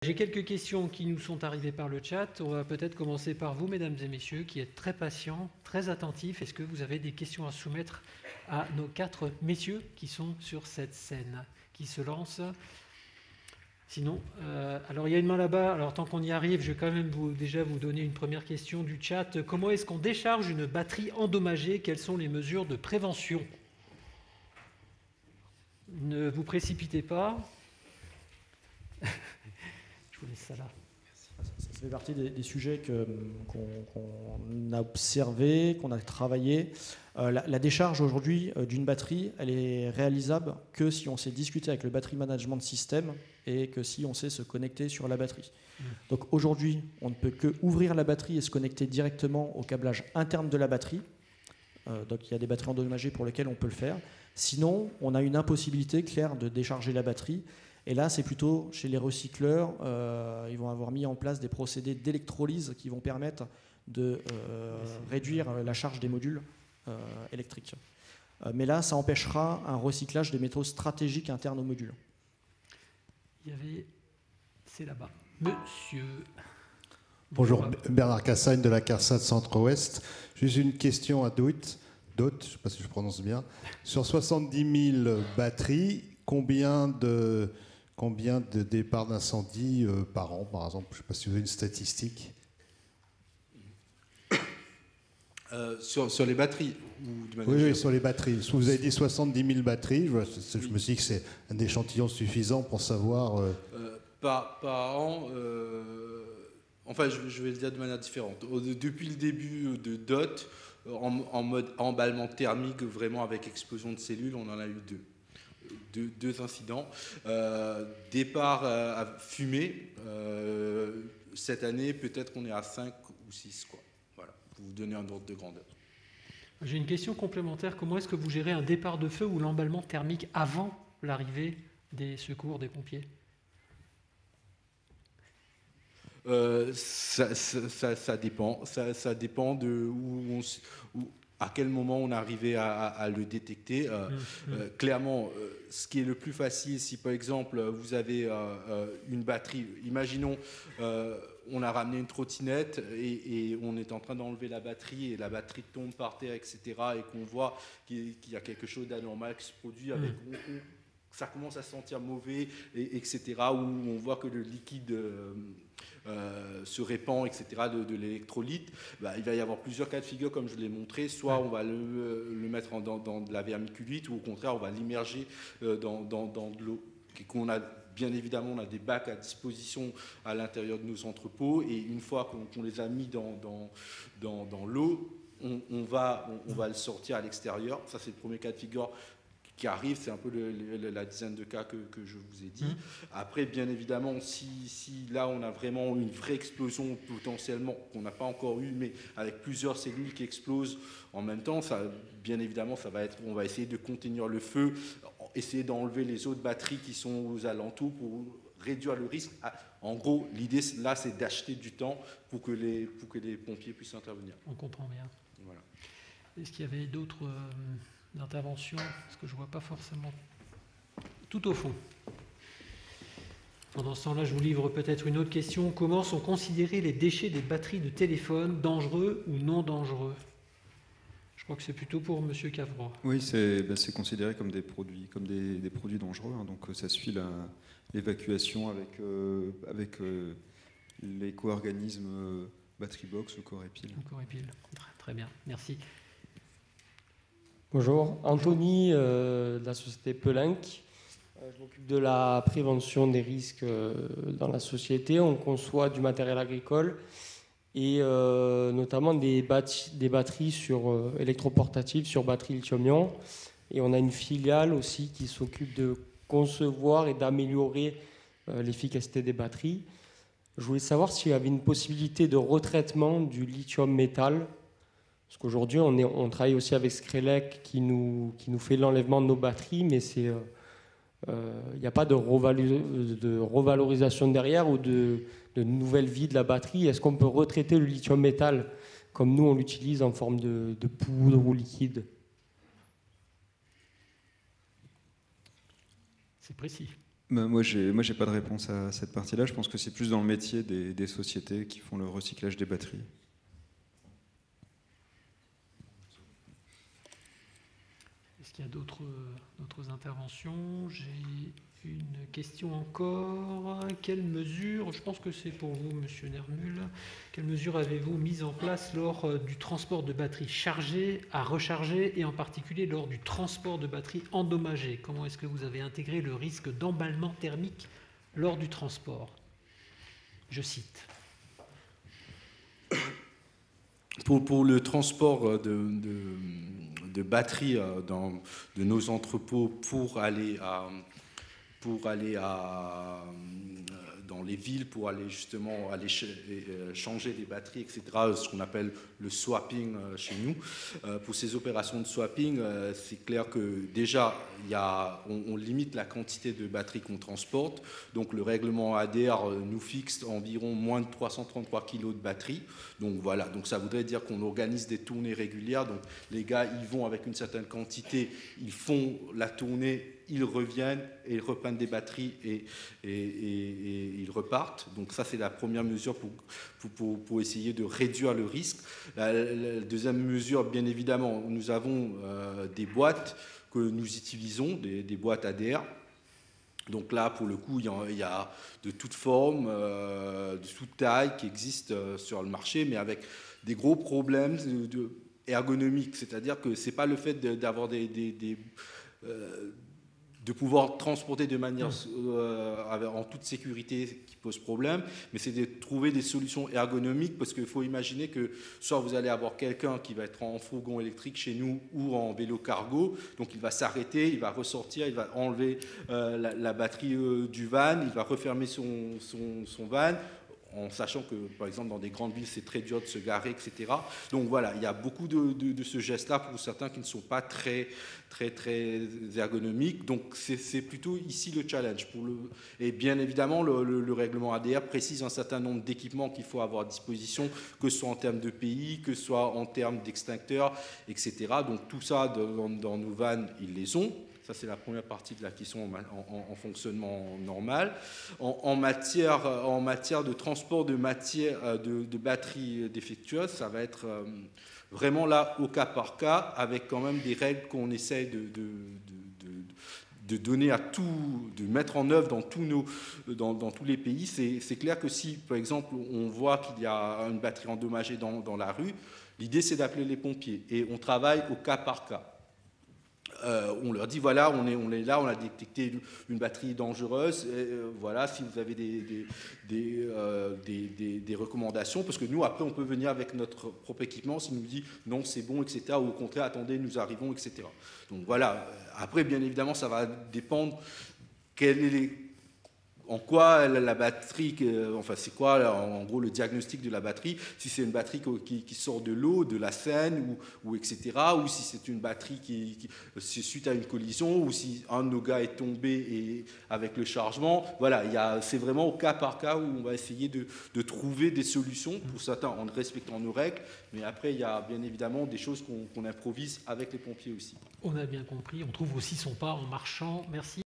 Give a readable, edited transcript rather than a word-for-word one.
J'ai quelques questions qui nous sont arrivées par le chat. On va peut-être commencer par vous, mesdames et messieurs, qui êtes très patients, très attentifs. Est-ce que vous avez des questions à soumettre à nos 4 messieurs qui sont sur cette scène, qui se lancent? Sinon, alors il y a une main là-bas. Alors tant qu'on y arrive, je vais quand même déjà vous donner une première question du chat. Comment est-ce qu'on décharge une batterie endommagée? Quelles sont les mesures de prévention? Ne vous précipitez pas. Je vous laisse ça là. Ça fait partie des sujets qu'on a observés, qu'on a travaillé. La décharge aujourd'hui d'une batterie, elle est réalisable que si on sait discuter avec le battery management system et que si on sait se connecter sur la batterie. Donc aujourd'hui, on ne peut que ouvrir la batterie et se connecter directement au câblage interne de la batterie. Donc il y a des batteries endommagées pour lesquelles on peut le faire. Sinon, on a une impossibilité claire de décharger la batterie. Et là, c'est plutôt chez les recycleurs, ils vont avoir mis en place des procédés d'électrolyse qui vont permettre de réduire la charge des modules électriques. Mais là, ça empêchera un recyclage des métaux stratégiques internes aux modules. Il y avait... C'est là-bas. Monsieur... Bonjour, Bernard Cassagne de la CARSAT Centre-Ouest. Juste une question à Dout, je ne sais pas si je prononce bien. Sur 70 000 batteries, combien de départs d'incendie par an, par exemple? Je ne sais pas si vous avez une statistique. Sur les batteries Oui, sur les batteries. Vous avez dit 70 000 batteries. Je me suis dit que c'est un échantillon suffisant pour savoir... Par an, enfin, je vais le dire de manière différente. Depuis le début de DOT, en mode emballement thermique, vraiment avec explosion de cellules, on en a eu deux incidents. Départ à fumée, cette année, peut-être qu'on est à 5 ou 6, quoi. Voilà, pour vous donner un ordre de grandeur. J'ai une question complémentaire. Comment est-ce que vous gérez un départ de feu ou l'emballement thermique avant l'arrivée des secours, des pompiers? Ça dépend. Ça dépend de à quel moment on est arrivé à le détecter. Clairement, ce qui est le plus facile, si par exemple vous avez une batterie, imaginons on a ramené une trottinette et on est en train d'enlever la batterie et la batterie tombe par terre, etc. et qu'on voit qu'il y a quelque chose d'anormal qui se produit avec... ça commence à se sentir mauvais, etc., où on voit que le liquide se répand, etc., de l'électrolyte, il va y avoir plusieurs cas de figure, comme je l'ai montré. Soit on va le mettre dans de la vermiculite, ou au contraire, on va l'immerger dans de l'eau. Bien évidemment, on a des bacs à disposition à l'intérieur de nos entrepôts, et une fois qu'on les a mis dans l'eau, on va le sortir à l'extérieur. Ça, c'est le premier cas de figure qui arrive, c'est un peu la dizaine de cas que je vous ai dit. Après, bien évidemment, si là on a vraiment une vraie explosion potentiellement, qu'on n'a pas encore eu, mais avec plusieurs cellules qui explosent en même temps, bien évidemment, on va essayer de contenir le feu, essayer d'enlever les autres batteries qui sont aux alentours pour réduire le risque. En gros, l'idée là, c'est d'acheter du temps pour que les pompiers puissent intervenir. On comprend bien. Voilà. Est-ce qu'il y avait d'autres... d'intervention, parce que je ne vois pas forcément tout au fond. Pendant ce temps-là, je vous livre peut-être une autre question. Comment sont considérés les déchets des batteries de téléphone, dangereux ou non dangereux? Je crois que c'est plutôt pour M. Cavrois. Oui, c'est considéré comme des produits, des produits dangereux. Hein, donc ça suit l'évacuation avec l'éco-organisme Battery Box ou Corépil. Corépil, très bien, merci. Bonjour, Anthony de la société Pelenc. Je m'occupe de la prévention des risques dans la société. On conçoit du matériel agricole et notamment des batteries électroportatives sur batterie lithium-ion. Et on a une filiale aussi qui s'occupe de concevoir et d'améliorer l'efficacité des batteries. Je voulais savoir s'il y avait une possibilité de retraitement du lithium-métal. Parce qu'aujourd'hui, on travaille aussi avec Screlec qui nous fait l'enlèvement de nos batteries, mais il n'y a pas de revalorisation derrière ou de nouvelle vie de la batterie. Est-ce qu'on peut retraiter le lithium-métal comme nous, on l'utilise en forme de poudre ou liquide? C'est précis. Moi, j'ai pas de réponse à cette partie-là. Je pense que c'est plus dans le métier des sociétés qui font le recyclage des batteries. Est-ce qu'il y a d'autres interventions? J'ai une question encore. Quelles mesures, je pense que c'est pour vous, Monsieur Nermul, quelles mesures avez-vous mises en place lors du transport de batteries chargées à recharger et en particulier lors du transport de batteries endommagées? Comment est-ce que vous avez intégré le risque d'emballement thermique lors du transport? Je cite. Pour le transport de batteries de nos entrepôts pour aller dans les villes, pour aller justement changer les batteries, etc., ce qu'on appelle le swapping chez nous. Pour ces opérations de swapping, c'est clair que déjà, on limite la quantité de batteries qu'on transporte. Donc le règlement ADR nous fixe environ moins de 333 kg de batterie. Donc voilà, donc ça voudrait dire qu'on organise des tournées régulières. Donc les gars, ils vont avec une certaine quantité, ils font la tournée, ils reviennent et ils reprennent des batteries et ils repartent. Donc ça, c'est la première mesure pour essayer de réduire le risque. La deuxième mesure, bien évidemment, nous avons des boîtes que nous utilisons, des boîtes ADR. Donc là, pour le coup, il y a de toute forme, de toute taille qui existent sur le marché, mais avec des gros problèmes ergonomiques. C'est-à-dire que ce n'est pas le fait d'avoir de pouvoir transporter de manière en toute sécurité qui pose problème, mais c'est de trouver des solutions ergonomiques, parce qu'il faut imaginer que soit vous allez avoir quelqu'un qui va être en fourgon électrique chez nous ou en vélo cargo, donc il va s'arrêter, il va ressortir, il va enlever la batterie du van, il va refermer son van, en sachant que, par exemple, dans des grandes villes, c'est très dur de se garer, etc. Donc voilà, il y a beaucoup de ce geste-là pour certains qui ne sont pas très ergonomiques. Donc c'est plutôt ici le challenge. Et bien évidemment, le règlement ADR précise un certain nombre d'équipements qu'il faut avoir à disposition, que ce soit en termes de pays, que ce soit en termes d'extincteurs, etc. Donc tout ça, dans nos vannes, ils les ont. Ça, c'est la première partie de la question en fonctionnement normal. En matière de transport de batteries défectueuses, ça va être vraiment là au cas par cas, avec quand même des règles qu'on essaye de donner de mettre en œuvre dans tous les pays. C'est clair que si, par exemple, on voit qu'il y a une batterie endommagée dans la rue, l'idée, c'est d'appeler les pompiers. Et on travaille au cas par cas. On leur dit, voilà, on est là, on a détecté une batterie dangereuse, voilà, si vous avez des recommandations, parce que nous, après, on peut venir avec notre propre équipement, s'il nous dit, non, c'est bon, etc., ou au contraire, attendez, nous arrivons, etc. Donc voilà, après, bien évidemment, ça va dépendre en quoi la batterie, enfin c'est quoi en gros le diagnostic de la batterie, si c'est une batterie qui sort de l'eau, de la Seine, ou etc., ou si c'est une batterie qui suite à une collision, ou si un de nos gars est tombé avec le chargement. Voilà, c'est vraiment au cas par cas où on va essayer de trouver des solutions, pour certains en respectant nos règles, mais après il y a bien évidemment des choses qu'on improvise avec les pompiers aussi. On a bien compris, on trouve aussi son pas en marchant. Merci.